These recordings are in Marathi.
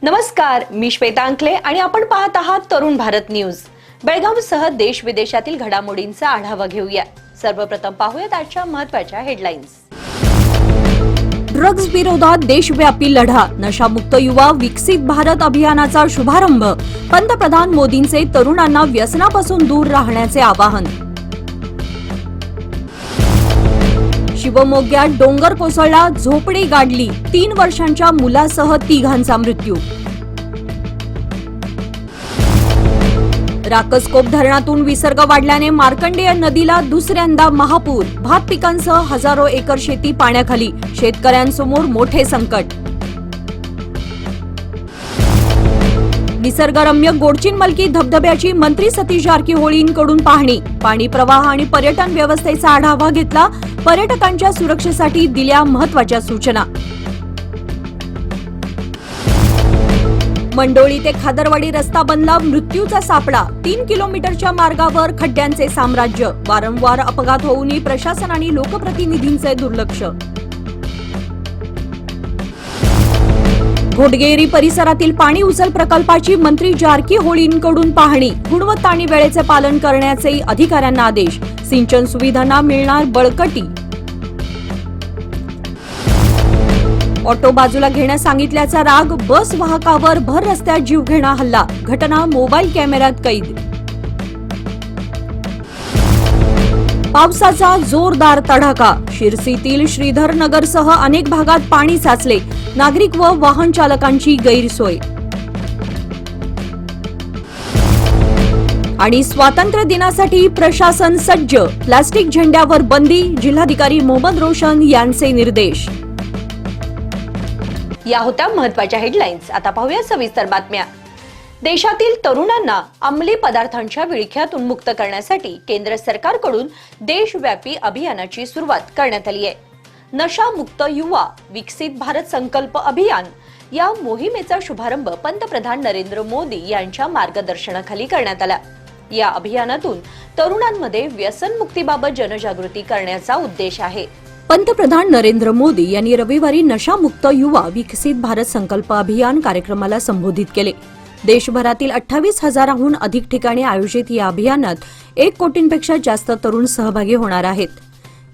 नमस्कार, मी श्वेता अंकले आणि आपण पाहत आहात तरुण भारत न्यूज। बेळगावसह देश विदेशातील घडामोडींचा आढावा घेऊया। सर्वप्रथम पाहूयात आजच्या महत्त्वाच्या हेडलाईन्स। ड्रग्ज विरोधात देशव्यापी लढा, नशामुक्त युवा विकसित भारत अभियानाचा शुभारंभ। पंतप्रधान मोदींचे तरुणांना व्यसनापासून दूर राहण्याचे आवाहन। शिवमोग्यात डोंगर कोसळला, झोपडी गाडली, 3 वर्षांच्या मुलासह 3घांचा मृत्यू। राकसकोप धरणातून विसर्ग वाढल्याने मार्कंडेय नदीला दुसऱ्यांदा महापूर, भात पिकांसह हजारो एकर शेती पाण्याखाली, शेतकऱ्यांसमोर मोठे संकट। निसर्गरम्य गोडचिनमलकी धबधब्याची मंत्री सतीश जारकीहोळींकडून पाहणी, पाणी प्रवाह आणि पर्यटन व्यवस्थेचा आढावा घेतला, पर्यटकांच्या सुरक्षेसाठी दिल्या महत्त्वाच्या सूचना। मंडोळी ते खादरवाडी रस्ता बनला, मृत्यूचा सापळा, 3 किलोमीटरच्या मार्गावर खड्ड्यांचे साम्राज्य, वारंवार अपघात होऊनही प्रशासन आणि लोकप्रतिनिधींचे दुर्लक्ष। घोटगेरी परिसरातील पाणी उचल प्रकल्पाची मंत्री जारकीहोळींकडून पाहणी, गुणवत्ता आणि वेळेचे पालन करण्याचे अधिकाऱ्यांना आदेश, सिंचन सुविधांना मिळणार बळकटी। ऑटो बाजूला घेण्यास सांगितल्याचा राग, बस वाहकावर भर रस्त्यात जीवघेणा हल्ला, घटना मोबाईल कॅमेऱ्यात कैद। पावसाचा जोरदार तडाखा, शिरसीतील श्रीधरनगरसह अनेक भागात पाणी साचले, नागरिक व वाहन चालकांची गैरसोय। आणि स्वातंत्र्य दिनासाठी प्रशासन सज्ज, प्लास्टिक झेंड्यावर बंदी, जिल्हाधिकारी मोहम्मद रोशन यांचे निर्देश। या होत्या महत्त्वाच्या हेडलाईन्स। आता पाहूया सविस्तर बातम्या। देशातील तरुणांना अंमली पदार्थांच्या विळख्यातून मुक्त करण्यासाठी केंद्र सरकारकडून देशव्यापी अभियानाची सुरुवात करण्यात आली आहे। नशामुक्त युवा विकसित भारत संकल्प अभियान या मोहिमेचा शुभारंभ पंतप्रधान नरेंद्र मोदी यांच्या मार्गदर्शनाखाली करण्यात आला। या अभियानातून तरुणांमध्ये व्यसनमुक्तीबाबत जनजागृती करण्याचा उद्देश आहे। पंतप्रधान नरेंद्र मोदी यांनी रविवारी नशामुक्त युवा विकसित भारत संकल्प अभियान कार्यक्रमाला संबोधित केले। देशभरातील 28,000हून अधिक ठिकाणी आयोजित या अभियानात 1 कोटींपेक्षा जास्त तरुण सहभागी होणार आहेत।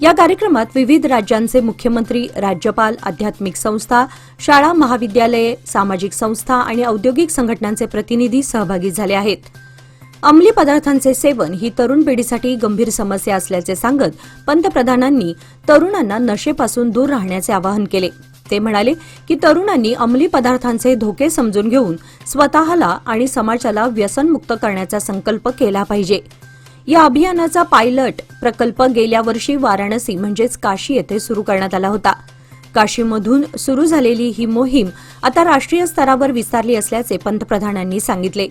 या कार्यक्रमात विविध राज्यांचे मुख्यमंत्री, राज्यपाल, आध्यात्मिक संस्था, शाळा महाविद्यालये, सामाजिक संस्था आणि औद्योगिक संघटनांचे प्रतिनिधी सहभागी झाले आहेत। अंमली पदार्थांचे सेवन ही तरुण पिढीसाठी गंभीर समस्या असल्याचे सांगत पंतप्रधानांनी तरुणांना नशेपासून दूर राहण्याचे आवाहन केले। ते म्हणाले की तरुणांनी अंमली पदार्थांचे धोके समजून घेऊन स्वतःला आणि समाजाला व्यसनमुक्त करण्याचा संकल्प केला पाहिजे। या अभियानाचा पायलट प्रकल्प गेल्या वर्षी वाराणसी म्हणजेच काशी येथे सुरू करण्यात आला होता। काशीमधून सुरू झालेली ही मोहीम आता राष्ट्रीय स्तरावर विस्तारली असल्याचे पंतप्रधानांनी सांगितले।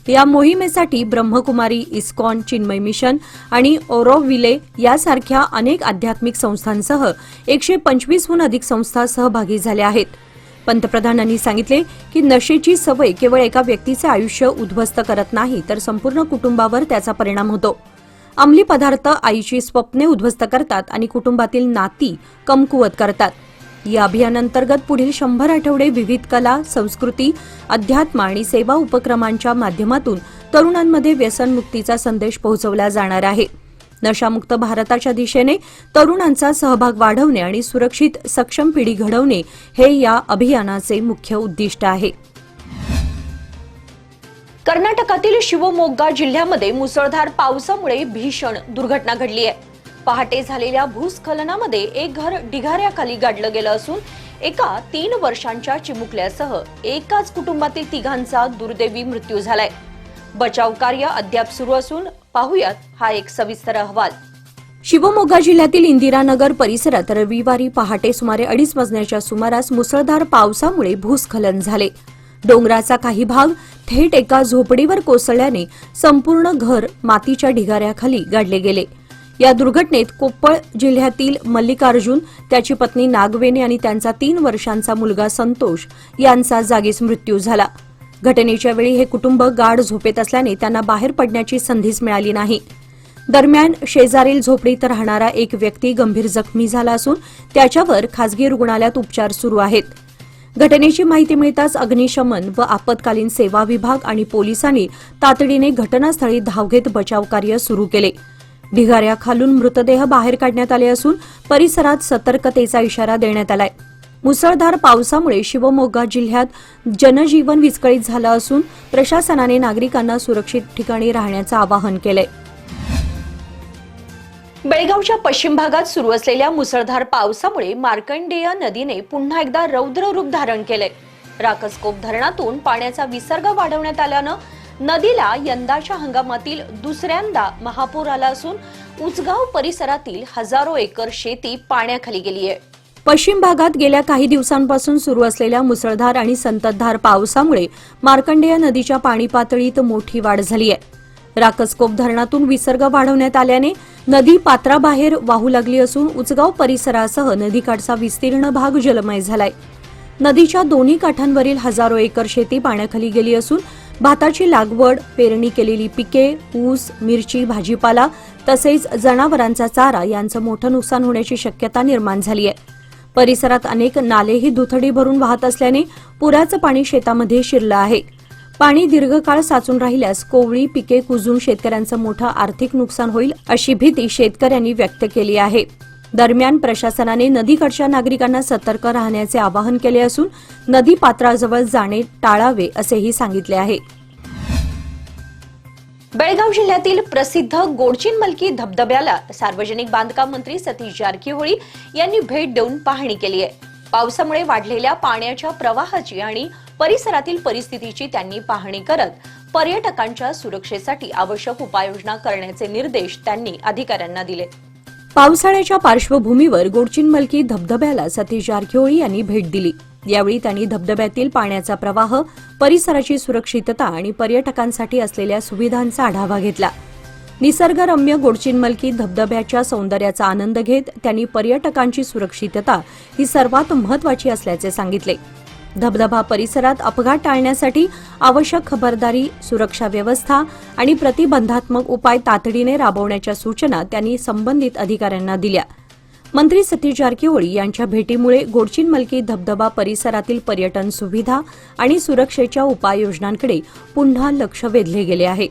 या मोहिमेसाठी ब्रह्मकुमारी, इस्कॉन, चिन्मय मिशन आणि ओरोविले यासारख्या अनेक आध्यात्मिक संस्थांसह 125हून अधिक संस्था सहभागी झाल्या आहेत। पंतप्रधानांनी सांगितले की नशेची सवय केवळ एका व्यक्तीचे आयुष्य उद्ध्वस्त करत नाही, तर संपूर्ण कुटुंबावर त्याचा परिणाम होतो। अंमली पदार्थ आईची स्वप्ने उद्ध्वस्त करतात आणि कुटुंबातील नाती कमकुवत करतात। या अभियानांतर्गत पुढील 100 आठवडे विविध कला, संस्कृती, अध्यात्म आणि सेवा उपक्रमांच्या माध्यमातून तरुणांमध्ये व्यसनमुक्तीचा संदेश पोहोचवला जाणार आहे। नशामुक्त भारताच्या दिशेने तरुणांचा सहभाग वाढवणे आणि सुरक्षित सक्षम पिढी घडवणे हे या अभियानाचे मुख्य उद्दिष्ट आहे। कर्नाटकातील शिवमोग्गा जिल्ह्यामध्ये मुसळधार पावसामुळे भीषण दुर्घटना घडली आहे। पहाटे झालेल्या भूस्खलनामध्ये एक घर ढिगाऱ्याखाली गाडलं गेलं असून एका 3 वर्षांच्या चिमुकल्यासह एकाच कुटुंबातील 3घांचा दुर्दैवी मृत्यू झालाय। बचाव कार्य अद्याप सुरू असून पाहुयात हा एक सविस्तर अहवाल। शिवमोग्गा जिल्ह्यातील इंदिरानगर परिसरात रविवारी पहाटे सुमारे 2:30 वाजण्याच्या सुमारास मुसळधार पावसामुळे भूस्खलन झाले। डोंगराचा काही भाग थेट एका झोपडीवर कोसळल्याने संपूर्ण घर मातीच्या ढिगाऱ्याखाली गाडले गेले। या दुर्घटनेत कोप्पळ जिल्ह्यातील मल्लिकार्जुन, त्याची पत्नी नागवेणी आणि त्यांचा 3 वर्षांचा मुलगा संतोष यांचा जागीच मृत्यू झाला। घटनेच्या वेळी हे कुटुंब गाढ झोपेत असल्याने त्यांना बाहेर पडण्याची संधीच मिळाली नाही। दरम्यान शेजारील झोपडीत राहणारा एक व्यक्ती गंभीर जखमी झाला असून त्याच्यावर खासगी रुग्णालयात उपचार सुरू आहेत। घटनेची माहिती मिळताच अग्निशमन व आपत्कालीन सेवा विभाग आणि पोलिसांनी तातडीने घटनास्थळी धाव घेत बचाव कार्य सुरू केले. ढिगाऱ्याखालून मृतदेह बाहेर काढण्यात आले असून परिसरात सतर्कतेचा इशारा देण्यात आलाय. मुसळधार पावसामुळे शिवमोगा जिल्ह्यात जनजीवन विस्कळीत झालं असून प्रशासनाने नागरिकांना सुरक्षित ठिकाणी राहण्याचं आवाहन केलंय. बेळगावच्या पश्चिम भागात सुरू असलेल्या मुसळधार पावसामुळे मार्कंडेय नदीने पुन्हा एकदा रौद्र रूप धारण केलंय. राकसकोप धरणातून पाण्याचा विसर्ग वाढवण्यात आल्यानं नदीला यंदाच्या हंगामातील दुसऱ्यांदा महापूर आला असून उचगाव परिसरातील हजारो एकर शेती पाण्याखाली गेली आहे. पश्चिम भागात गेल्या काही दिवसांपासून सुरू असलेल्या मुसळधार आणि संततधार पावसामुळे मार्कंडेय नदीच्या पाणी पातळीत मोठी वाढ झाली आहे. राकसकोप धरणातून विसर्ग वाढवण्यात आल्याने नदी पात्राबाहेर वाहू लागली असून उचगाव परिसरासह नदीकाठचा विस्तीर्ण भाग जलमय झालाय. नदीच्या दोन्ही काठांवरील हजारो एकर शेती पाण्याखाली गेली असून भाताची लागवड, पेरणी केलेली पिके, ऊस, मिरची, भाजीपाला तसेच जनावरांचा चारा यांचं मोठं नुकसान होण्याची शक्यता निर्माण झाली आहे. परिसरात अनेक नालेही दुथडी भरून वाहत असल्याने पुराचं पाणी शेतामध्ये शिरलं आहे. पाणी दीर्घकाळ साचून राहिल्यास कोवळी पिके कुजून शेतकऱ्यांचं मोठं आर्थिक नुकसान होईल अशी भीती शेतकऱ्यांनी व्यक्त केली आहे. दरम्यान प्रशासनाने नदीकाठच्या नागरिकांना सतर्क राहण्याचे आवाहन केले असून नदी पात्राजवळ जाणे टाळावे असेही सांगितले आहे. बेळगाव जिल्ह्यातील प्रसिद्ध गोडचिनमलकी धबधब्याला सार्वजनिक बांधकाम मंत्री सतीश जारकीहोळी यांनी भेट देऊन पाहणी केली आहे. पावसामुळे वाढलेल्या पाण्याच्या प्रवाहाची आणि परिसरातील परिस्थितीची त्यांनी पाहणी करत पर्यटकांच्या सुरक्षेसाठी आवश्यक उपाययोजना करण्याचे निर्देश त्यांनी अधिकाऱ्यांना दिले. पावसाळ्याच्या पार्श्वभूमीवर गोडचिनमलकी धबधब्याला सतीश जारकीहोळी यांनी भेट दिली. यावेळी त्यांनी धबधब्यातील पाण्याचा प्रवाह, परिसराची सुरक्षितता आणि पर्यटकांसाठी असलेल्या सुविधांचा आढावा घेतला. निसर्गरम्य गोडचिनमलकी धबधब्याच्या सौंदर्याचा आनंद घेत त्यांनी पर्यटकांची सुरक्षितता ही सर्वात महत्त्वाची असल्याचे सांगितले. धबधबा परिसरात अपघात टाळण्यासाठी आवश्यक खबरदारी, सुरक्षा व्यवस्था आणि प्रतिबंधात्मक उपाय तातडीने राबवण्याच्या सूचना त्यांनी संबंधित अधिकाऱ्यांना दिल्या. मंत्री सतीश जारकीहोळी यांच्या भेटीमुळे गोडचिनमलकी धबधबा परिसरातील पर्यटन सुविधा आणि सुरक्षेच्या उपाययोजनांकडे पुन्हा लक्ष वेधले गेले आहे.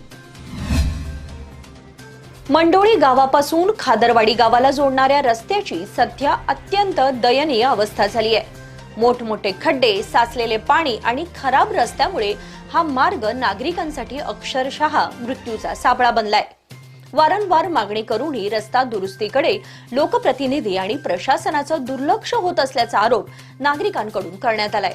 मंडोळी गावापासून खादरवाडी गावाला जोडणाऱ्या रस्त्याची सध्या अत्यंत दयनीय अवस्था झाली आहे. मोठमोठे खड्डे, साचलेले पाणी आणि खराब रस्त्यामुळे हा मार्ग नागरिकांसाठी अक्षरशः मृत्यूचा सापळा बनलाय. वारंवार मागणी करूनही रस्ता दुरुस्तीकडे लोकप्रतिनिधी आणि प्रशासनाचं दुर्लक्ष होत असल्याचा आरोप नागरिकांकडून करण्यात आलाय.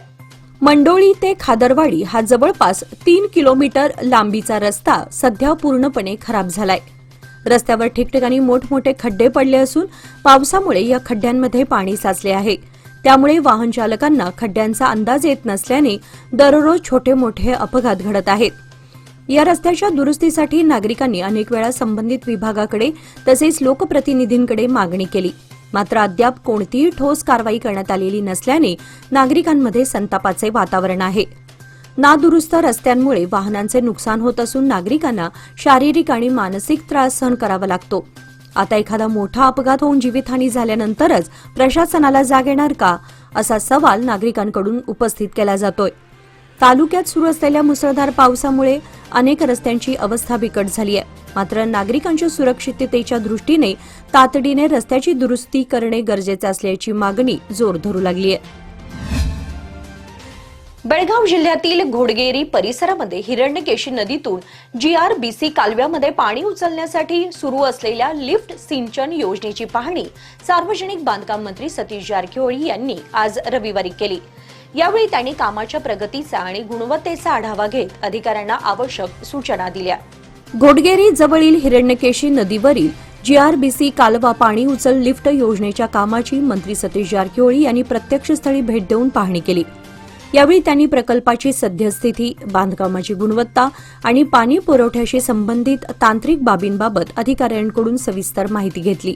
मंडोळी ते खादरवाडी हा जवळपास 3 किलोमीटर लांबीचा रस्ता सध्या पूर्णपणे खराब झालाय. रस्त्यावर ठिकठिकाणी मोठमोठे खड्डे पडले असून पावसामुळे या खड्ड्यांमध्ये पाणी साचले आहे. त्यामुळे वाहन चालकांना खड्ड्यांचा अंदाज येत नसल्याने दररोज छोटे मोठे अपघात घडत आहेत. या रस्त्याच्या दुरुस्तीसाठी नागरिकांनी अनेक वेळा संबंधित विभागाकडे तसेच लोकप्रतिनिधींकडे मागणी केली. मात्र अद्याप कोणतीही ठोस कारवाई करण्यात आलेली नसल्याने नागरिकांमध्ये संतापाचे वातावरण आहे. नादुरुस्त रस्त्यांमुळे वाहनांचे नुकसान होत असून नागरिकांना शारीरिक आणि मानसिक त्रास सहन करावा लागतो. आता एखादा मोठा अपघात होऊन जीवितहानी झाल्यानंतरच प्रशासनाला जाग येणार का, असा सवाल नागरिकांकडून उपस्थित केला जातोय. तालुक्यात सुरू असलेल्या मुसळधार पावसामुळे अनेक रस्त्यांची अवस्था बिकट झाली आहे. मात्र नागरिकांच्या सुरक्षिततेच्या दृष्टीने तातडीने रस्त्याची दुरुस्ती करणे गरजेचे असल्याची मागणी जोर धरू लागली आहे. बेळगाव जिल्ह्यातील घोडगेरी परिसरामध्ये हिरण्यकेशी नदीतून GRBC कालव्यामध्ये पाणी उचलण्यासाठी सुरू असलेल्या लिफ्ट सिंचन योजनेची पाहणी सार्वजनिक बांधकाम मंत्री सतीश जारकीहोळी यांनी आज रविवारी केली. यावेळी त्यांनी कामाच्या प्रगतीचा आणि गुणवत्तेचा आढावा घेत अधिकाऱ्यांना आवश्यक सूचना दिल्या. घोडगेरी जवळील हिरण्यकेशी नदीवरील GRBC कालवा पाणी उचल लिफ्ट योजनेच्या कामाची मंत्री सतीश जारकीहोळी यांनी प्रत्यक्षस्थळी भेट देऊन पाहणी केली. यावेळी त्यांनी प्रकल्पाची सद्यस्थिती, बांधकामाची गुणवत्ता आणि पाणी पुरवठ्याशी संबंधित तांत्रिक बाबींबाबत अधिकाऱ्यांकडून सविस्तर माहिती घेतली.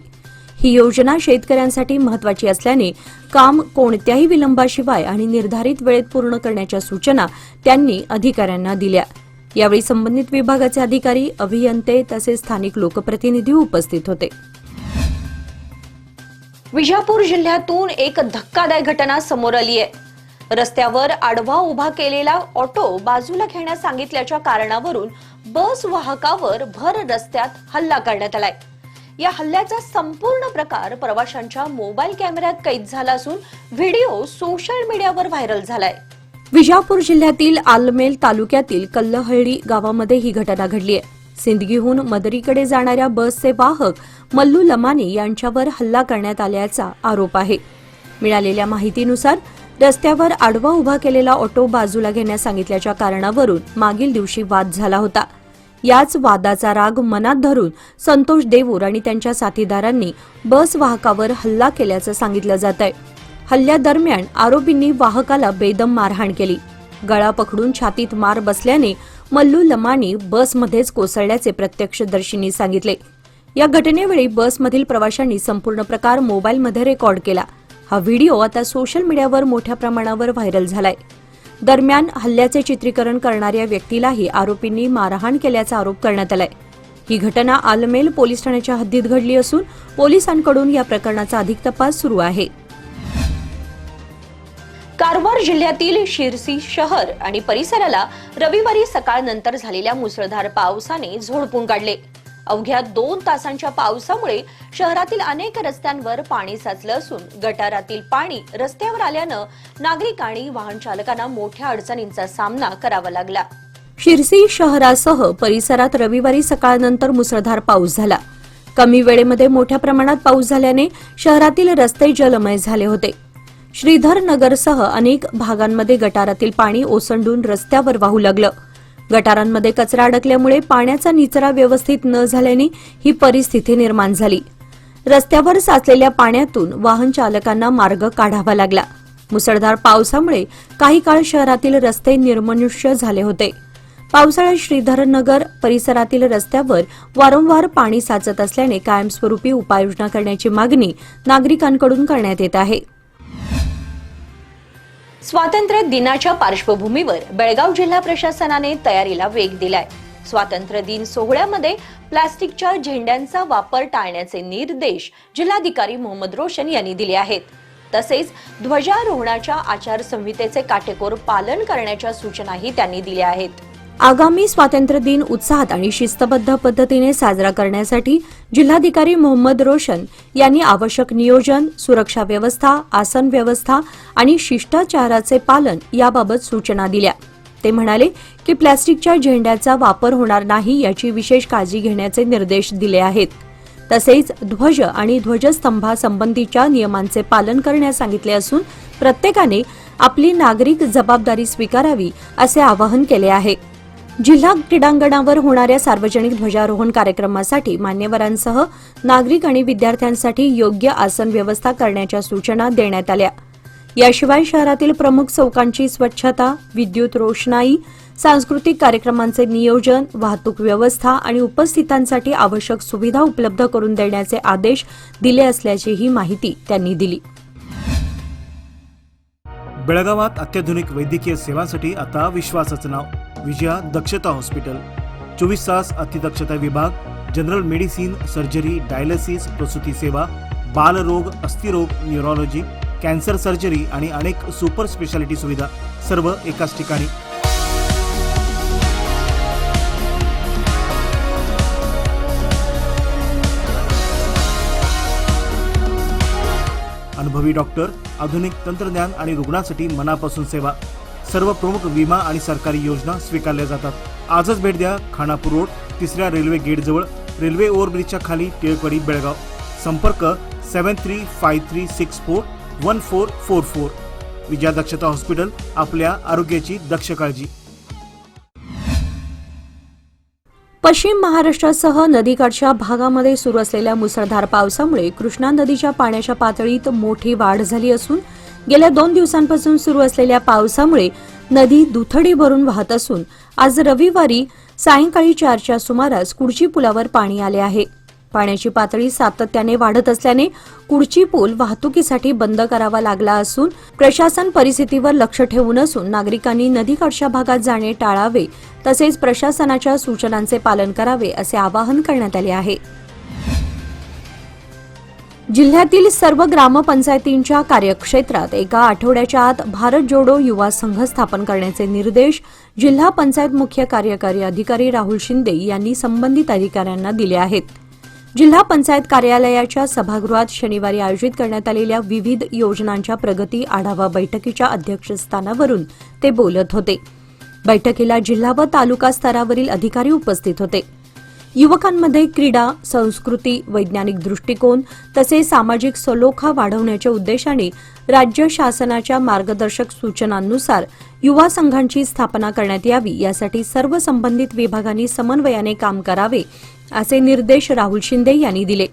ही योजना शेतकऱ्यांसाठी महत्त्वाची असल्याने काम कोणत्याही विलंबाशिवाय आणि निर्धारित वेळेत पूर्ण करण्याच्या सूचना त्यांनी अधिकाऱ्यांना दिल्या. यावेळी संबंधित विभागाचे अधिकारी, अभियंते तसेच स्थानिक लोकप्रतिनिधी उपस्थित होते. विजापूर जिल्ह्यातून एक धक्कादायक घटना समोर आली आहे. रस्त्यावर आडवा उभा केलेला ऑटो बाजूला घेण्यास सांगितल्याच्या कारणावरून बस वाहकावर भर रस्त्यात हल्ला करण्यात आलाय. या हल्ल्याचा संपूर्ण प्रकार प्रवाशांच्या मोबाईल कॅमेऱ्यात कैद झाला असून व्हिडिओ सोशल मीडियावर व्हायरल झालाय. विजापूर जिल्ह्यातील आलमेल तालुक्यातील कल्लहळ्ळी गावामध्ये ही घटना घडली आहे. सिंदगीहून मदरीकडे जाणाऱ्या बसचे वाहक मल्लू लमानी यांच्यावर हल्ला करण्यात आल्याचा आरोप आहे. मिळालेल्या माहितीनुसार रस्त्यावर आडवा उभा केलेला ऑटो बाजूला घेण्यास सांगितल्याच्या कारणावरून मागील दिवशी वाद झाला होता. याच वादाचा राग मनात धरून संतोष देवूर आणि त्यांच्या साथीदारांनी बस वाहकावर हल्ला केल्याचं सांगितलं जात आहे. हल्ल्यादरम्यान आरोपींनी वाहकाला बेदम मारहाण केली. गळा पकडून छातीत मार बसल्याने मल्लू लमानी बसमध्येच कोसळल्याचे प्रत्यक्षदर्शींनी सांगितले. या घटनेवेळी बसमधील प्रवाशांनी संपूर्ण प्रकार मोबाईलमध्ये रेकॉर्ड केला. हा व्हिडिओ आता सोशल मीडियावर मोठ्या प्रमाणावर व्हायरल झालाय. दरम्यान हल्ल्याचे चित्रीकरण करणाऱ्या व्यक्तीलाही आरोपींनी मारहाण केल्याचा आरोप करण्यात आलाय. ही घटना आलमेल पोलीस ठाण्याच्या हद्दीत घडली असून पोलिसांकडून या प्रकरणाचा अधिक तपास सुरू आहे. कारवार जिल्ह्यातील शिरसी शहर आणि परिसराला रविवारी सकाळनंतर झालेल्या मुसळधार पावसाने झोडपून काढले. अवघ्या 2 तासांच्या पावसामुळे शहरातील अनेक रस्त्यांवर पाणी साचलं असून गटारातील पाणी रस्त्यावर आल्यानं नागरिक आणि वाहन चालकांना मोठ्या अडचणींचा सामना करावा लागला. शिरसी शहरासह परिसरात रविवारी सकाळनंतर मुसळधार पाऊस झाला. कमी वेळेमध्ये मोठ्या प्रमाणात पाऊस झाल्याने शहरातील रस्ते जलमय झाले होते. श्रीधर नगरसह अनेक भागांमध्ये गटारातील पाणी ओसंडून रस्त्यावर वाहू लागलं. गटारांमध्ये कचरा अडकल्यामुळे पाण्याचा निचरा व्यवस्थित न झाल्याने ही परिस्थिती निर्माण झाली. रस्त्यावर साचलेल्या पाण्यातून वाहन चालकांना मार्ग काढावा लागला. मुसळधार पावसामुळे काही काळ शहरातील रस्ते निर्मनुष्य झाले होते. पावसाळ्यात श्रीधरनगर परिसरातील रस्त्यावर वारंवार पाणी साचत असल्याने कायमस्वरूपी उपाययोजना करण्याची मागणी नागरिकांकडून करण्यात येत आहे. स्वातंत्र्य दिनाच्या पार्श्वभूमीवर बेळगाव जिल्हा प्रशासनाने तयारीला वेग दिलाय. स्वातंत्र्य दिन सोहळ्यामध्ये प्लास्टिकच्या झेंड्यांचा वापर टाळण्याचे निर्देश जिल्हाधिकारी मोहम्मद रोशन यांनी दिले आहेत. तसेच ध्वजारोहणाच्या आचारसंहितेचे काटेकोर पालन करण्याच्या सूचनाही त्यांनी दिल्या आहेत. आगामी स्वातंत्र्य दिन उत्साहात आणि शिस्तबद्ध पद्धतीने साजरा करण्यासाठी जिल्हाधिकारी मोहम्मद रोशन यांनी आवश्यक नियोजन, सुरक्षा व्यवस्था, आसन व्यवस्था आणि शिष्टाचाराचे पालन याबाबत सूचना दिल्या. ते म्हणाले की प्लास्टिकच्या झेंड्याचा वापर होणार नाही याची विशेष काळजी घेण्याचे निर्देश दिले आहेत. तसेच ध्वज आणि ध्वजस्तंभासंबंधीच्या नियमांचे पालन करण्यास सांगितले असून प्रत्येकाने आपली नागरिक जबाबदारी स्वीकारावी असे आवाहन केले आहे. जिल्हा क्रीडांगणावर होणाऱ्या सार्वजनिक ध्वजारोहण कार्यक्रमासाठी मान्यवरांसह नागरिक आणि विद्यार्थ्यांसाठी योग्य आसन व्यवस्था करण्याच्या सूचना देण्यात आल्या. याशिवाय शहरातील प्रमुख चौकांची स्वच्छता, विद्युत रोषणाई, सांस्कृतिक कार्यक्रमांचे नियोजन, वाहतूक व्यवस्था आणि उपस्थितांसाठी आवश्यक सुविधा उपलब्ध करून देण्याचे आदेश दिले असल्याचीही माहिती त्यांनी दिली. बेळगावात अत्याधुनिक वैद्यकीय सेवांसाठी आता विश्वासाचं नाव विजया दक्षता हॉस्पिटल. 24 तास अतिदक्षता विभाग, जनरल मेडिसिन, सर्जरी, डायलिसिस, प्रसूती सेवा, बालरोग, अस्थिरोग, न्यूरोलॉजी, कॅन्सर सर्जरी आणि अनेक सुपर स्पेशालिटी सुविधा सर्व एकाच ठिकाणी. अनुभवी डॉक्टर, आधुनिक तंत्रज्ञान आणि रुग्णांसाठी मनापासून सेवा. सर्व प्रमुख विमा आणि सरकारी योजना स्वीकारल्या जातात. आजच भेट द्या. खानापूर रोड, 3ऱ्या रेल्वे गेट जवळ, रेल्वे ओव्हरब्रिजच्या खाली, टिळकवाडी, बेळगाव. संपर्क 7353641444. विजया दक्षता हॉस्पिटल, आपल्या आरोग्याची दक्ष काळजी. पश्चिम महाराष्ट्रासह नदीकाठच्या भागामध्ये सुरू असलेल्या मुसळधार पावसामुळे कृष्णा नदीच्या पाण्याच्या पातळीत मोठी वाढ झाली असून गेल्या 2 दिवसांपासून सुरू असलेल्या पावसामुळे नदी दुथडी भरून वाहत असून आज रविवारी सायंकाळी 4च्या सुमारास कुडची पुलावर पाणी आले आहे. पाण्याची पातळी सातत्याने वाढत असल्याने कुडची पूल वाहतुकीसाठी बंद करावा लागला असून प्रशासन परिस्थितीवर लक्ष ठेवून असून नागरिकांनी नदीकाठच्या भागात जाणे टाळावे तसेच प्रशासनाच्या सूचनांचे पालन करावे असे आवाहन करण्यात आले आहे. जिल्ह्यातील सर्व ग्रामपंचायतींच्या कार्यक्षेत्रात एका आठवड्याच्या आत भारत जोडो युवा संघ स्थापन करण्याचे निर्देश जिल्हा पंचायत मुख्य कार्यकारी अधिकारी राहुल शिंदे यांनी संबंधित अधिकाऱ्यांना दिले आहेत. जिल्हा पंचायत कार्यालयाच्या सभागृहात शनिवारी आयोजित करण्यात आलेल्या विविध योजनांच्या प्रगती आढावा बैठकीच्या अध्यक्षस्थानावरून ते बोलत होते. बैठकीला जिल्हा व तालुका स्तरावरील अधिकारी उपस्थित होते. युवकांमध्ये क्रीडा, संस्कृती, वैज्ञानिक दृष्टिकोन तसेच सामाजिक सलोखा वाढवण्याच्या उद्देशाने राज्य शासनाच्या मार्गदर्शक सूचनांनुसार युवा संघांची स्थापना करण्यात यावी, यासाठी सर्व संबंधित विभागांनी समन्वयाने काम करावे, असे निर्देश राहुल शिंदे यांनी दिले.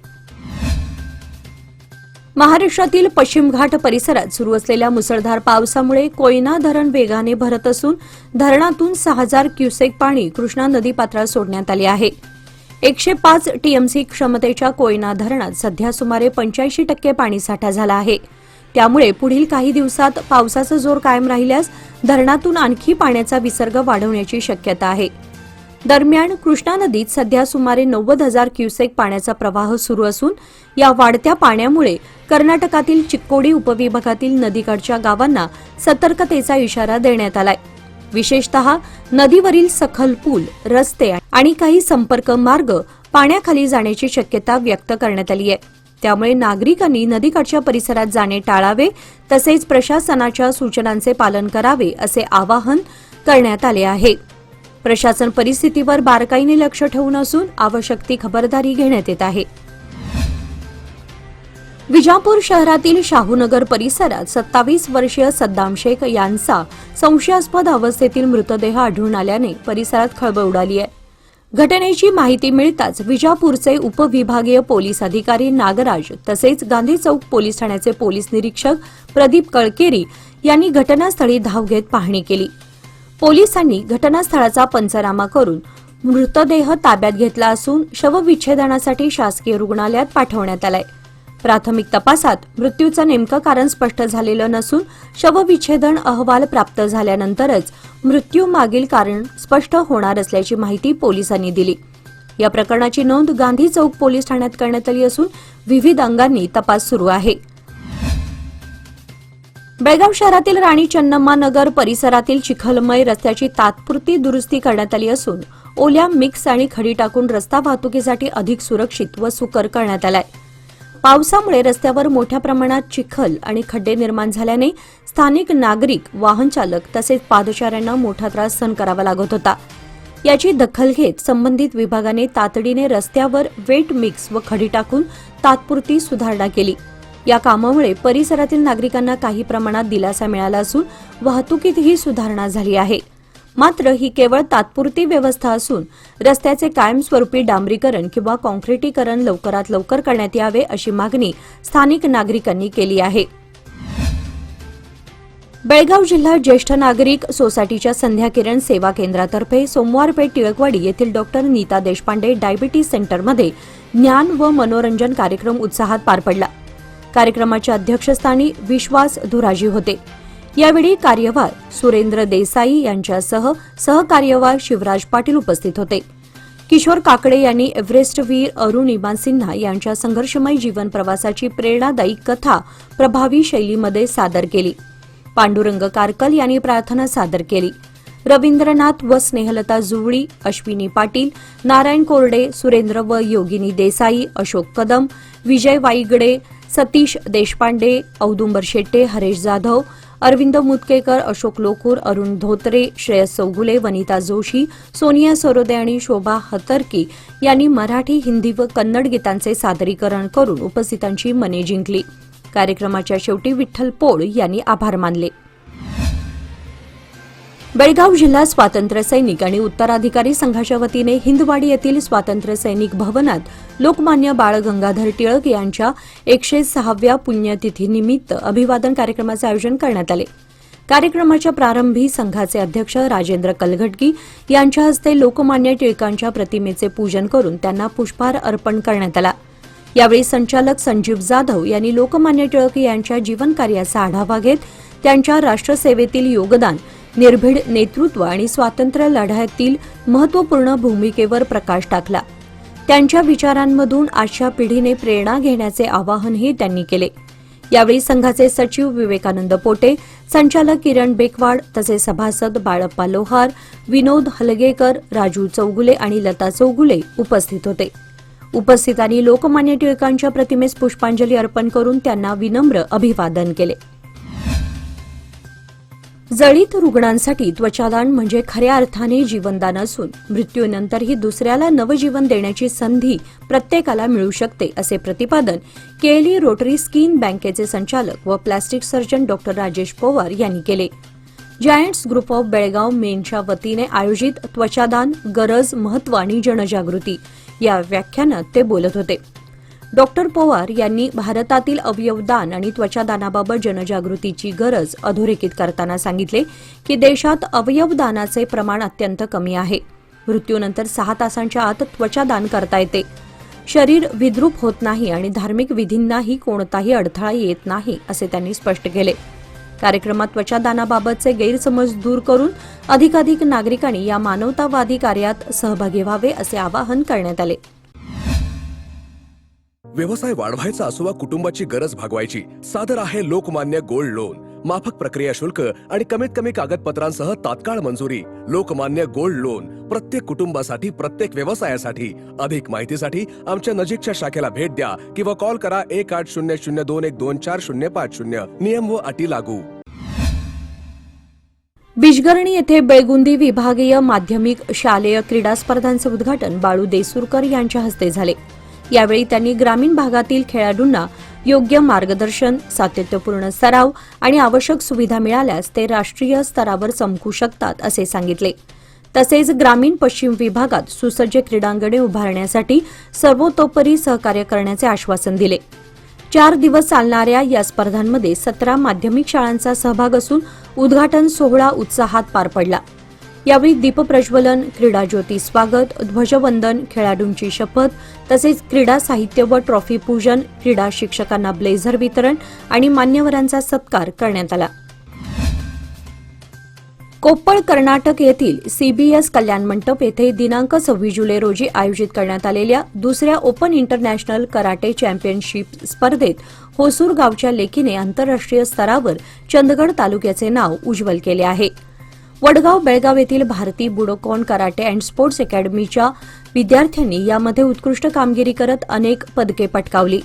महाराष्ट्रातील पश्चिम घाट परिसरात सुरू असलेल्या मुसळधार पावसामुळे कोयना धरण वेगाने भरत असून धरणातून 6,000 क्युसेक पाणी कृष्णा नदीपात्रात सोडण्यात आले आहे. 105 टीएमसी क्षमतेच्या कोयना धरणात सध्या सुमारे 85% पाणीसाठा झाला आहे. त्यामुळे पुढील काही दिवसात पावसाचा जोर कायम राहिल्यास धरणातून आणखी पाण्याचा विसर्ग वाढवण्याची शक्यता आहे. दरम्यान कृष्णा नदीत सध्या सुमारे 90,000 क्युसेक पाण्याचा प्रवाह सुरू असून या वाढत्या पाण्यामुळे कर्नाटकातील चिक्कोडी उपविभागातील नदीकाठच्या गावांना सतर्कतेचा इशारा देण्यात आलाय. विशेषतः नदीवरील सखल पूल, रस्ते आणि काही संपर्क मार्ग पाण्याखाली जाण्याची शक्यता व्यक्त करण्यात आली आहे. त्यामुळे नागरिकांनी नदीकाठच्या परिसरात जाणे टाळावे, तसेच प्रशासनाच्या सूचनांचे पालन करावे, असे आवाहन करण्यात आले आहे. प्रशासन परिस्थितीवर बारकाईने लक्ष ठेवून असून आवश्यक ती खबरदारी घेण्यात येत आहे. विजापूर शहरातील शाहूनगर परिसरात 27 वर्षीय सद्दाम शेख यांचा संशयास्पद अवस्थेतील मृतदेह आढळून आल्याने परिसरात खळबळ उडाली आहे. घटनेची माहिती मिळताच विजापूरचे उपविभागीय पोलीस अधिकारी नागराज तसेच गांधी चौक पोलीस ठाण्याचे पोलीस निरीक्षक प्रदीप कळकेरी यांनी घटनास्थळी धाव घेत पाहणी केली. पोलिसांनी घटनास्थळाचा पंचनामा करून मृतदेह ताब्यात घेतला असून शवविच्छेदनासाठी शासकीय रुग्णालयात पाठवण्यात आलाय. प्राथमिक तपासात मृत्यूचं नेमकं कारण स्पष्ट झालेलं नसून शवविच्छेदन अहवाल प्राप्त झाल्यानंतरच मृत्यूमागील कारण स्पष्ट होणार असल्याची माहिती पोलिसांनी दिली. या प्रकरणाची नोंद गांधी चौक पोलीस ठाण्यात करण्यात आली असून विविध अंगांनी तपास सुरू आहे. बेळगाव शहरातील राणी चन्नम्मा नगर परिसरातील चिखलमय रस्त्याची तात्पुरती दुरुस्ती करण्यात आली असून ओल्या, मिक्स आणि खडी टाकून रस्ता वाहतुकीसाठी अधिक सुरक्षित व सुकर करण्यात आलाय. पावसामुळे रस्त्यावर मोठ्या प्रमाणात चिखल आणि खड्डे निर्माण झाल्याने स्थानिक नागरिक, वाहन चालक तसेच पादचाऱ्यांना मोठा त्रास सहन करावा लागत होता. याची दखल घेत संबंधित विभागाने तातडीने रस्त्यावर वेट मिक्स व खडी टाकून तात्पुरती सुधारणा केली. या कामामुळे परिसरातील नागरिकांना काही प्रमाणात दिलासा मिळाला असून वाहतुकीतही सुधारणा झाली आहे. मात्र ही केवळ तात्पुरती व्यवस्था असून रस्त्याचे कायमस्वरूपी डांबरीकरण किंवा कॉन्क्रिटीकरण लवकरात लवकर करण्यात यावे, अशी मागणी स्थानिक नागरिकांनी केली आहे. बेळगाव जिल्हा ज्येष्ठ नागरिक सोसायटीच्या संध्या किरण सेवा केंद्रातर्फे सोमवार पेठ टिळकवाडी येथील डॉक्टर नीता देशपांडे डायबिटीज सेंटरमध्ये ज्ञान व मनोरंजन कार्यक्रम उत्साहात पार पडला. कार्यक्रमाच्या अध्यक्षस्थानी विश्वास धुराजी होते. यावेळी कार्यवाह सुरेंद्र देसाई यांच्यासह सहकार्यवाह शिवराज पाटील उपस्थित होते. किशोर काकडे यांनी एव्हरेस्टवीर अरुण इमान सिन्हा यांच्या संघर्षमय जीवन प्रवासाची प्रेरणादायी कथा प्रभावी शैलीमध्ये सादर केली. पांडुरंग कारकल यांनी प्रार्थना सादर केली. रवींद्रनाथ व स्नेहलता जुवळी, अश्विनी पाटील, नारायण कोरडे, सुरेंद्र व योगिनी देसाई, अशोक कदम, विजय वाईगडे, सतीश देशपांडे, औदुंबर शेट्टे, हरेश जाधव, अरविंद मुतकेकर, अशोक लोकूर, अरुण धोत्रे, श्रेयस चौगुले, वनिता जोशी, सोनिया सरोदे आणि शोभा हतर्की यांनी मराठी, हिंदी व कन्नड गीतांचे सादरीकरण करून उपस्थितांची मने जिंकली. कार्यक्रमाच्या शेवटी विठ्ठल पोळ यांनी आभार मानले. बेळगाव जिल्हा स्वातंत्र्य सैनिक आणि उत्तराधिकारी संघाच्या वतीने हिंदवाडी येथील स्वातंत्र्य सैनिक भवनात लोकमान्य बाळ गंगाधर टिळक यांच्या 106व्या पुण्यतिथीनिमित्त अभिवादन कार्यक्रमाचे आयोजन करण्यात आले. कार्यक्रमाच्या प्रारंभी संघाचे अध्यक्ष राजेंद्र कलघटगी यांच्या हस्ते लोकमान्य टिळकांच्या प्रतिमेचे पूजन करून त्यांना पुष्पहार अर्पण करण्यात आला. यावेळी संचालक संजीव जाधव यांनी लोकमान्य टिळक यांच्या जीवनकार्याचा आढावा घेत त्यांच्या राष्ट्रसेवेतील योगदान, निर्भीड नेतृत्व आणि स्वातंत्र्य लढ्यातील महत्त्वपूर्ण भूमिकेवर प्रकाश टाकला. त्यांच्या विचारांमधून आजच्या पिढीने प्रेरणा घेण्याचे आवाहनही त्यांनी केले. यावेळी संघाचे सचिव विवेकानंद पोटे, संचालक किरण बेकवाड तसेच सभासद बाळप्पा लोहार, विनोद हलगेकर, राजू चौगुले आणि लता चौगुले उपस्थित होते. उपस्थितांनी लोकमान्य टिळकांच्या प्रतिमेस पुष्पांजली अर्पण करून त्यांना विनम्र अभिवादन केले. जळीत रुग्णांसाठी त्वचादान म्हणजे खऱ्या अर्थाने जीवनदान असून मृत्यूनंतरही दुसऱ्याला नवजीवन देण्याची संधी प्रत्येकाला मिळू शकते, असे प्रतिपादन केएलई रोटरी स्किन बँकेचे संचालक व प्लास्टिक सर्जन डॉ. राजेश पवार यांनी केले. जायंट्स ग्रुप ऑफ बेळगाव मेनच्या वतीने आयोजित त्वचादान गरज, महत्व आणि जनजागृती या व्याख्यानात ते बोलत होते. डॉ. पवार यांनी भारतातील अवयवदान आणि त्वचादानाबाबत जनजागृतीची गरज अधोरेखित करताना सांगितले की देशात अवयवदानाचे प्रमाण अत्यंत कमी आहे. मृत्यूनंतर 6 तासांच्या आत त्वचादान करता येते. शरीर विद्रूप होत नाही आणि धार्मिक विधींनाही कोणताही अडथळा येत नाही, असे त्यांनी स्पष्ट केले. कार्यक्रमात त्वचादानाबाबतचे गैरसमज दूर करून अधिकाधिक नागरिकांनी या मानवतावादी कार्यात सहभागी व्हावे, असे आवाहन करण्यात आले. व्यवसाय वाढवायचा असो वा कुटुंबाची गरज भागवायची, सादर आहे लोकमान्य गोल्ड लोन. माफक प्रक्रिया शुल्क आणि कमीत कमी कागदपत्रांसह तात्काळ मंजुरी. लोकमान्य गोल्ड लोन प्रत्येक कुटुंबासाठी, प्रत्येक व्यवसायासाठी. अधिक माहितीसाठी आमच्या नजीकच्या शाखेला भेट द्या किंवा कॉल करा 180021245050. नियम व अटी लागू. बिजगर्णी येथे बेळगुंदी विभागीय माध्यमिक शालेय क्रीडा स्पर्धांचे उद्घाटन बाळू देसूरकर यांच्या हस्ते झाले. यावेळी त्यांनी ग्रामीण भागातील खेळाडूंना योग्य मार्गदर्शन, सातत्यपूर्ण सराव आणि आवश्यक सुविधा मिळाल्यास ते राष्ट्रीय स्तरावर चमकू शकतात, असे सांगितले. तसेच ग्रामीण पश्चिम विभागात सुसज्ज क्रीडांगणे उभारण्यासाठी सर्वतोपरी सहकार्य करण्याचे आश्वासन दिले. 4 दिवस चालणाऱ्या या स्पर्धांमध्ये 17 माध्यमिक शाळांचा सहभाग असून उद्घाटन सोहळा उत्साहात पार पडला. यावेळी दीपप्रज्वलन, क्रीडा ज्योती स्वागत, ध्वजवंदन, खेळाडूंची शपथ तसेच क्रीडा साहित्य व ट्रॉफी पूजन, क्रीडा शिक्षकांना ब्लेझर वितरण आणि मान्यवरांचा सत्कार करण्यात आला. कोप्पळ, कर्नाटक येथील सीबीएस कल्याण मंडप येथे दिनांक 26 जुलै रोजी आयोजित करण्यात आलेल्या दुसऱ्या ओपन इंटरनॅशनल कराटे चॅम्पियनशिप स्पर्धेत होसूर गावच्या लेकीने आंतरराष्ट्रीय स्तरावर चंदगड तालुक्याचे नाव उज्ज्वल केले आहे. वडगाव, बेळगाव येथील भारती बुडोकॉन कराटे अँड स्पोर्ट्स अकॅडमीच्या विद्यार्थ्यांनी यामध्ये उत्कृष्ट कामगिरी करत अनेक पदके पटकावली.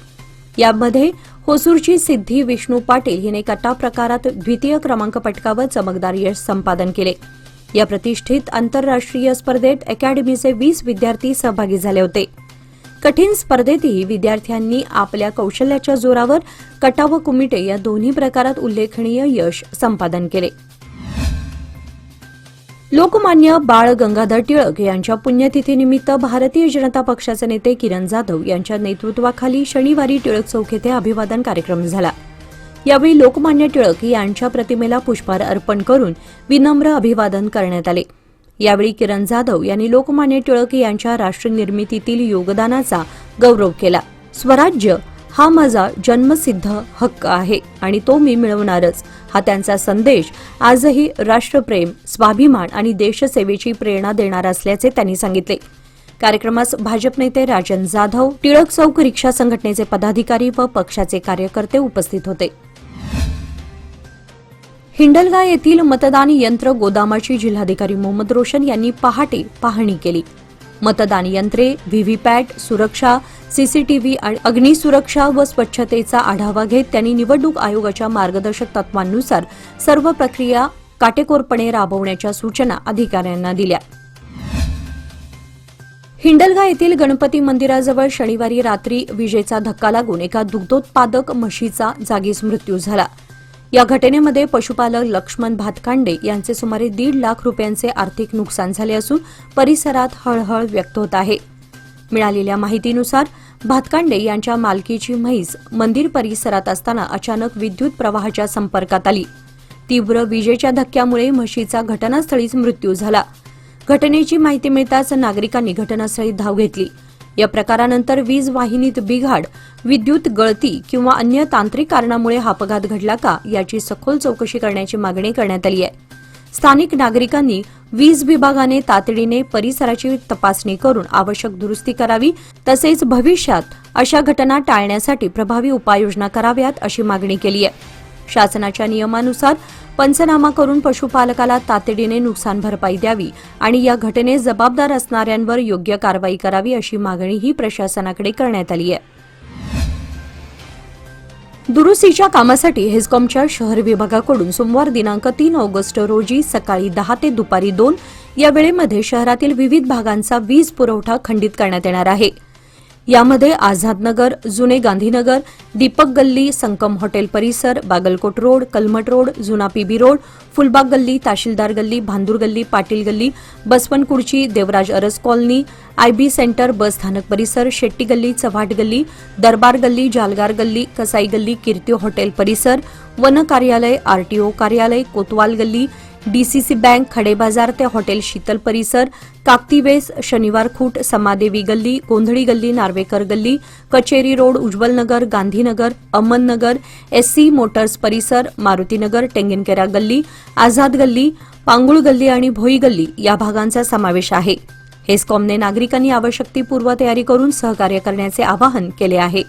यामध्ये होसूरची सिद्धी विष्णू पाटील हिने कटा प्रकारात द्वितीय क्रमांक पटकावत चमकदार यश संपादन केले. या प्रतिष्ठित आंतरराष्ट्रीय स्पर्धेत अकॅडमीचे 20 विद्यार्थी सहभागी झाले होते. कठीण स्पर्धेतही विद्यार्थ्यांनी आपल्या कौशल्याच्या जोरावर कटा व कुमिटे या दोन्ही प्रकारात उल्लेखनीय यश संपादन केले. लोकमान्य बाळ गंगाधर टिळक यांच्या पुण्यतिथीनिमित्त भारतीय जनता पक्षाचे नेते किरण जाधव यांच्या नेतृत्वाखाली शनिवारी टिळक चौक येथे अभिवादन कार्यक्रम झाला. यावेळी लोकमान्य टिळक यांच्या प्रतिमेला पुष्पहार अर्पण करून विनम्र अभिवादन करण्यात आले. यावेळी किरण जाधव यांनी लोकमान्य टिळक यांच्या राष्ट्रनिर्मितीतील योगदानाचा गौरव केला. स्वराज्य हा माझा जन्मसिद्ध हक्क आहे आणि तो मी मिळवणारच, हा त्यांचा संदेश आजही राष्ट्रप्रेम, स्वाभिमान आणि देशसेवेची प्रेरणा देणारा असल्याचे त्यांनी सांगितले. कार्यक्रमास भाजप नेते राजन जाधव, टिळक चौक रिक्षा संघटनेचे पदाधिकारी व पक्षाचे कार्यकर्ते उपस्थित होते. हिंडलगा येथील मतदान यंत्र गोदामाची जिल्हाधिकारी मोहम्मद रोशन यांनी पहाटे पाहणी केली. मतदान यंत्रे, व्हीव्हीपॅट, सुरक्षा, सीसीटीव्ही आणि अग्निसुरक्षा व स्वच्छतेचा आढावा घेत त्यांनी निवडणूक आयोगाच्या मार्गदर्शक तत्वांनुसार सर्व प्रक्रिया काटेकोरपणे राबवण्याच्या सूचना अधिकाऱ्यांना दिल्या. हिंडलगा येथील गणपती मंदिराजवळ शनिवारी रात्री विजेचा धक्का लागून एका दुग्धोत्पादक म्हशीचा जागीच मृत्यू झाला. या घटनेमध्ये पशुपालक लक्ष्मण भातकांडे यांचे सुमारे 1.5 लाख रुपयांचे आर्थिक नुकसान झाले असून परिसरात हळहळ व्यक्त होत आहे. मिळालेल्या माहितीनुसार भातकांडे यांच्या मालकीची म्हैस मंदिर परिसरात असताना अचानक विद्युत प्रवाहाच्या संपर्कात आली. तीव्र विजेच्या धक्क्यामुळे म्हशीचा घटनास्थळीच मृत्यू झाला. घटनेची माहिती मिळताच नागरिकांनी घटनास्थळी धाव घेतली. या प्रकारानंतर वीज वाहिनीत बिघाड, विद्युत गळती किंवा अन्य तांत्रिक कारणामुळे हा अपघात घडला का याची सखोल चौकशी करण्याची मागणी करण्यात आली आहे. स्थानिक नागरिकांनी वीज विभागाने तातडीने परिसराची तपासणी करून आवश्यक दुरुस्ती करावी, तसेच भविष्यात अशा घटना टाळण्यासाठी प्रभावी उपाययोजना कराव्यात अशी मागणी केली आहे. शासनाच्या नियमानुसार पंचनामा करून पशुपालकाला तातडीने नुकसान भरपाई द्यावी आणि या घटनेस जबाबदार असणाऱ्यांवर योग्य कारवाई करावी अशी मागणीही प्रशासनाकडे करण्यात आली आहे. दुरुस्तीच्या कामासाठी हेस्कॉमच्या शहर विभागाकडून सोमवार दिनांक 3 ऑगस्ट रोजी सकाळी 10 ते दुपारी 2 या वेळेमध्ये शहरातील विविध भागांचा वीज पुरवठा खंडित करण्यात येणार आहे. यामध्ये आझादनगर, जुने गांधीनगर, दीपक गल्ली, संकम हॉटेल परिसर, बागलकोट रोड, कलमट रोड, जुना पीबी रोड, फुलबाग गल्ली, तहसीलदार गल्ली, भांदूर गल्ली, पाटील गल्ली, बसवनकुर्ची, देवराज अरस कॉलनी, आयबी सेंटर, बस स्थानक परिसर, शेट्टी गल्ली, चव्हाट गल्ली, दरबार गल्ली, जालगार गल्ली, कसाई गल्ली, कीर्ती हॉटेल परिसर, वन कार्यालय, आरटीओ कार्यालय, कोतवाल गल्ली, डीसीसी बँक, खडे बाजार ते हॉटेल शीतल परिसर, काकतीवेस, शनिवार खूट, समादेवी गल्ली, गोंधळी गल्ली, नार्वेकर गल्ली, कचेरी road, Ujjwalnagar, Gandhinagar, Amannagar, SC Motors परिसर, मारुतीनगर, टेंगिनकेरा गल्ली, आझाद गल्ली, पांगुळ गल्ली आणि भोई गल्ली या भागांचा समावेश आहे. हेस्कॉमने नागरिकांनी आवश्यक ती पूर्वतयारी करून सहकार्य करण्याचे आवाहन केले आहे.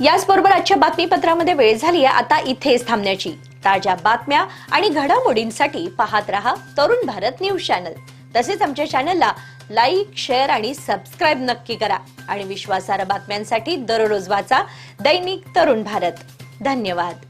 याचबरोबर आजच्या बातमीपत्रामध्ये वेळ झाली आहे आता इथेच थांबण्याची. ताज्या बातम्या आणि घडामोडींसाठी पाहत रहा तरुण भारत न्यूज चॅनल. तसेच आमच्या चॅनलला लाईक, शेअर आणि सबस्क्राईब नक्की करा आणि विश्वासार्ह बातम्यांसाठी दररोज वाचा दैनिक तरुण भारत. धन्यवाद.